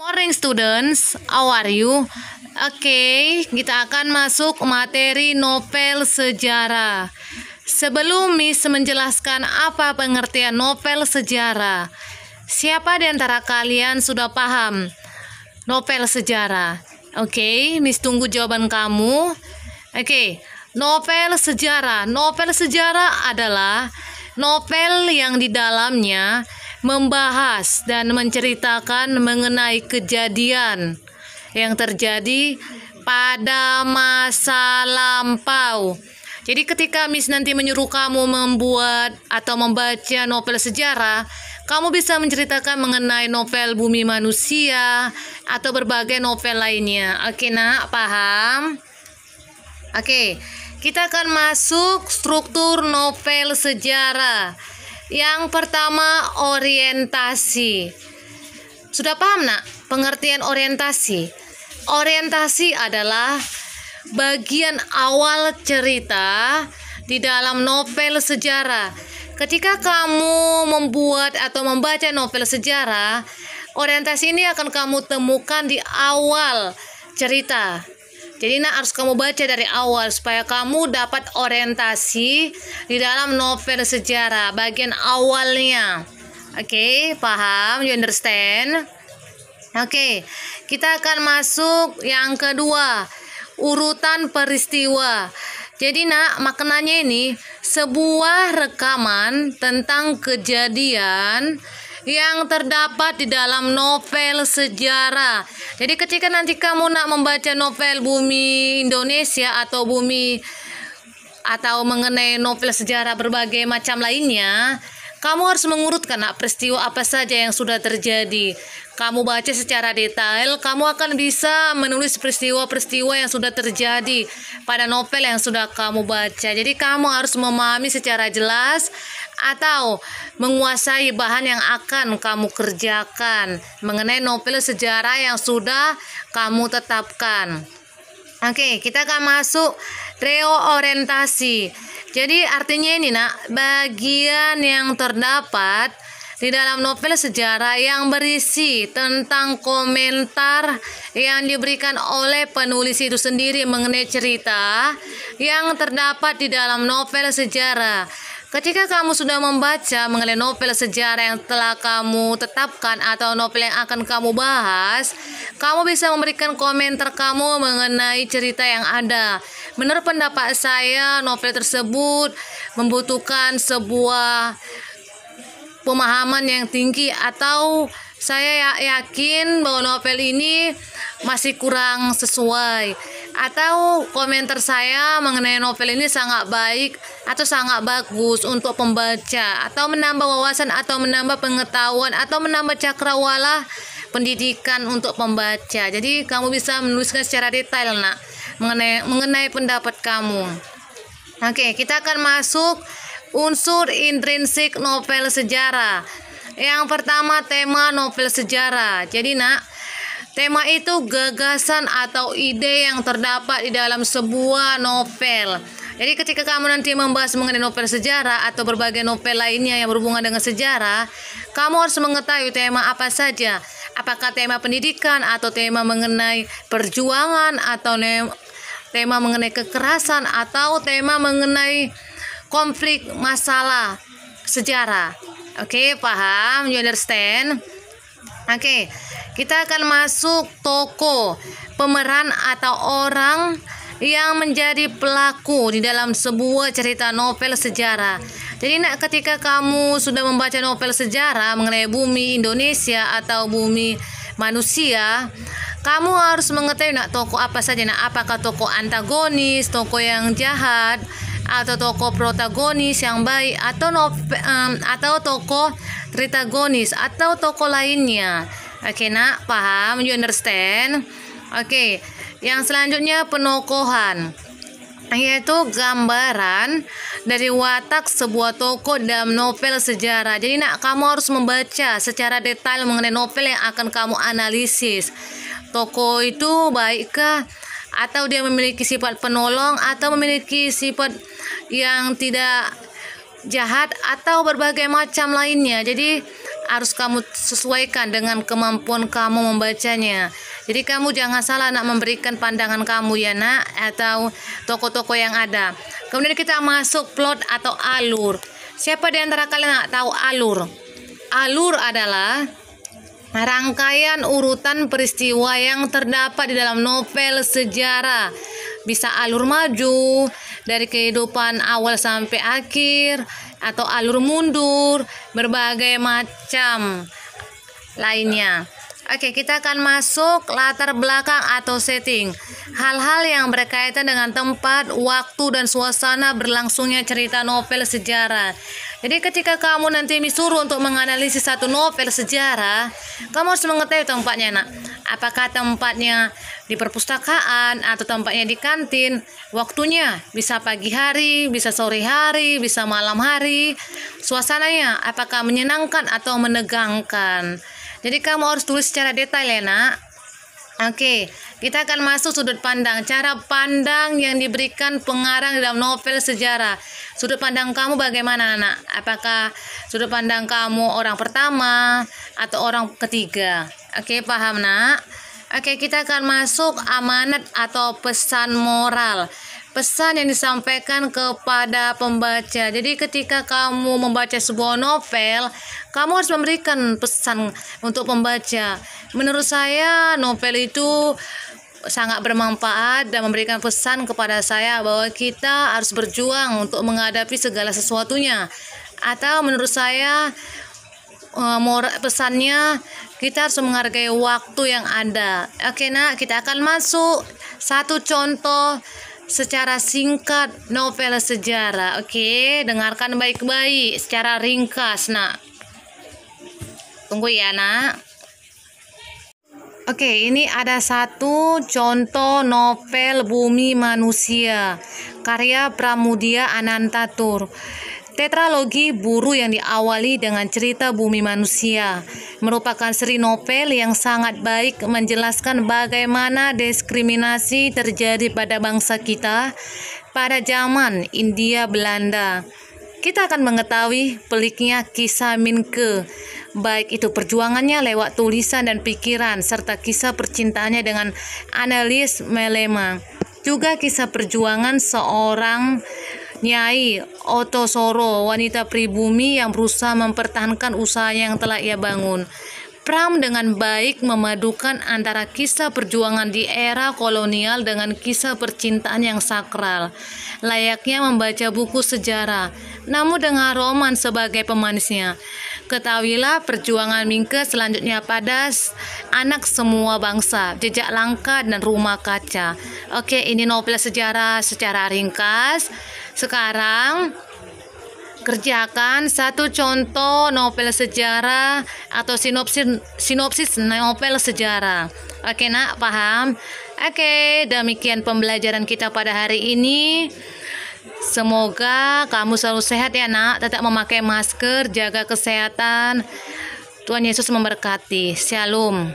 Morning students, how are you? Oke, kita akan masuk materi novel sejarah. Sebelum Miss menjelaskan apa pengertian novel sejarah, siapa di antara kalian sudah paham novel sejarah? Oke, Miss tunggu jawaban kamu. Oke, novel sejarah. Novel sejarah adalah novel yang di dalamnya membahas dan menceritakan mengenai kejadian yang terjadi pada masa lampau. Jadi ketika Miss nanti menyuruh kamu membuat atau membaca novel sejarah, kamu bisa menceritakan mengenai novel Bumi Manusia atau berbagai novel lainnya. Oke, nak, paham? Oke, kita akan masuk struktur novel sejarah. Yang pertama, orientasi. Sudah paham, nak, pengertian orientasi? Orientasi adalah bagian awal cerita di dalam novel sejarah. Ketika kamu membuat atau membaca novel sejarah, orientasi ini akan kamu temukan di awal cerita. Jadi harus kamu baca dari awal supaya kamu dapat orientasi di dalam novel sejarah bagian awalnya. Oke, paham? You understand? Oke, kita akan masuk yang kedua, urutan peristiwa. Jadi maknanya ini sebuah rekaman tentang kejadian yang terdapat di dalam novel sejarah. Jadi ketika nanti kamu membaca novel Bumi Indonesia atau mengenai novel sejarah berbagai macam lainnya, kamu harus mengurutkan peristiwa apa saja yang sudah terjadi. Kamu baca secara detail, kamu akan bisa menulis peristiwa-peristiwa yang sudah terjadi pada novel yang sudah kamu baca. Jadi kamu harus memahami secara jelas atau menguasai bahan yang akan kamu kerjakan mengenai novel sejarah yang sudah kamu tetapkan. Oke, kita akan masuk reorientasi. Jadi artinya ini bagian yang terdapat di dalam novel sejarah yang berisi tentang komentar yang diberikan oleh penulis itu sendiri mengenai cerita yang terdapat di dalam novel sejarah. Ketika kamu sudah membaca mengenai novel sejarah yang telah kamu tetapkan atau novel yang akan kamu bahas, kamu bisa memberikan komentar kamu mengenai cerita yang ada. Menurut pendapat saya, novel tersebut membutuhkan sebuah pemahaman yang tinggi, atau saya yakin bahwa novel ini masih kurang sesuai, atau komentar saya mengenai novel ini sangat baik atau sangat bagus untuk pembaca, atau menambah wawasan atau menambah pengetahuan atau menambah cakrawala pendidikan untuk pembaca. Jadi kamu bisa menuliskan secara detail mengenai pendapat kamu. Oke, kita akan masuk unsur intrinsik novel sejarah. Yang pertama, tema novel sejarah. Jadi tema itu gagasan atau ide yang terdapat di dalam sebuah novel. Jadi ketika kamu nanti membahas mengenai novel sejarah atau berbagai novel lainnya yang berhubungan dengan sejarah, kamu harus mengetahui tema apa saja. Apakah tema pendidikan atau tema mengenai perjuangan atau tema mengenai kekerasan atau tema mengenai konflik masalah sejarah. Oke, paham? You understand? Oke, kita akan masuk tokoh, pemeran atau orang yang menjadi pelaku di dalam sebuah cerita novel sejarah. Jadi ketika kamu sudah membaca novel sejarah mengenai Bumi Indonesia atau Bumi Manusia, kamu harus mengetahui tokoh apa saja. Apakah tokoh antagonis, tokoh yang jahat, atau tokoh protagonis yang baik, atau tokoh tritagonis atau tokoh lainnya. Oke, paham? You understand? Oke, yang selanjutnya penokohan, yaitu gambaran dari watak sebuah tokoh dalam novel sejarah. Jadi kamu harus membaca secara detail mengenai novel yang akan kamu analisis. Tokoh itu baikkah, atau dia memiliki sifat penolong, atau memiliki sifat yang tidak jahat, atau berbagai macam lainnya. Jadi harus kamu sesuaikan dengan kemampuan kamu membacanya. Jadi kamu jangan salah nak memberikan pandangan kamu ya nak, atau tokoh-tokoh yang ada. Kemudian kita masuk plot atau alur. Siapa di antara kalian nak tahu alur? Alur adalah rangkaian urutan peristiwa yang terdapat di dalam novel sejarah. Bisa alur maju dari kehidupan awal sampai akhir, atau alur mundur, berbagai macam lainnya. Oke, kita akan masuk latar belakang atau setting. Hal-hal yang berkaitan dengan tempat, waktu, dan suasana berlangsungnya cerita novel sejarah. Jadi ketika kamu nanti disuruh untuk menganalisis satu novel sejarah, kamu harus mengetahui tempatnya nak. Apakah tempatnya di perpustakaan atau tempatnya di kantin? Waktunya bisa pagi hari, bisa sore hari, bisa malam hari. Suasananya apakah menyenangkan atau menegangkan? Jadi kamu harus tulis secara detail ya nak. Oke, kita akan masuk sudut pandang. Cara pandang yang diberikan pengarang dalam novel sejarah. Sudut pandang kamu bagaimana nak? Apakah sudut pandang kamu orang pertama atau orang ketiga? Oke, paham nak? Oke, kita akan masuk amanat atau pesan moral. Pesan yang disampaikan kepada pembaca. Jadi ketika kamu membaca sebuah novel, kamu harus memberikan pesan untuk pembaca. Menurut saya novel itu sangat bermanfaat dan memberikan pesan kepada saya bahwa kita harus berjuang untuk menghadapi segala sesuatunya. Atau menurut saya pesannya kita harus menghargai waktu yang ada. Oke nak, kita akan masuk satu contoh secara singkat novel sejarah. Oke, dengarkan baik-baik secara ringkas nak. Tunggu ya nak. Oke, ini ada satu contoh novel Bumi Manusia karya Pramudia Anantatur. Tetralogi Buru yang diawali dengan cerita Bumi Manusia merupakan seri novel yang sangat baik menjelaskan bagaimana diskriminasi terjadi pada bangsa kita pada zaman Hindia Belanda. Kita akan mengetahui peliknya kisah Minke, baik itu perjuangannya lewat tulisan dan pikiran, serta kisah percintaannya dengan Annelies Melema. Juga kisah perjuangan seorang Nyai Otosoro, wanita pribumi yang berusaha mempertahankan usaha yang telah ia bangun. Pram dengan baik memadukan antara kisah perjuangan di era kolonial dengan kisah percintaan yang sakral, layaknya membaca buku sejarah, namun dengan roman sebagai pemanisnya. Ketahuilah perjuangan Minke selanjutnya pada anak semua bangsa, jejak langka dan rumah kaca. Oke, ini novel sejarah secara ringkas. Sekarang kerjakan satu contoh novel sejarah atau sinopsis novel sejarah. Oke nak, paham? Oke, demikian pembelajaran kita pada hari ini. Semoga kamu selalu sehat ya nak. Tetap memakai masker, jaga kesehatan. Tuhan Yesus memberkati. Shalom.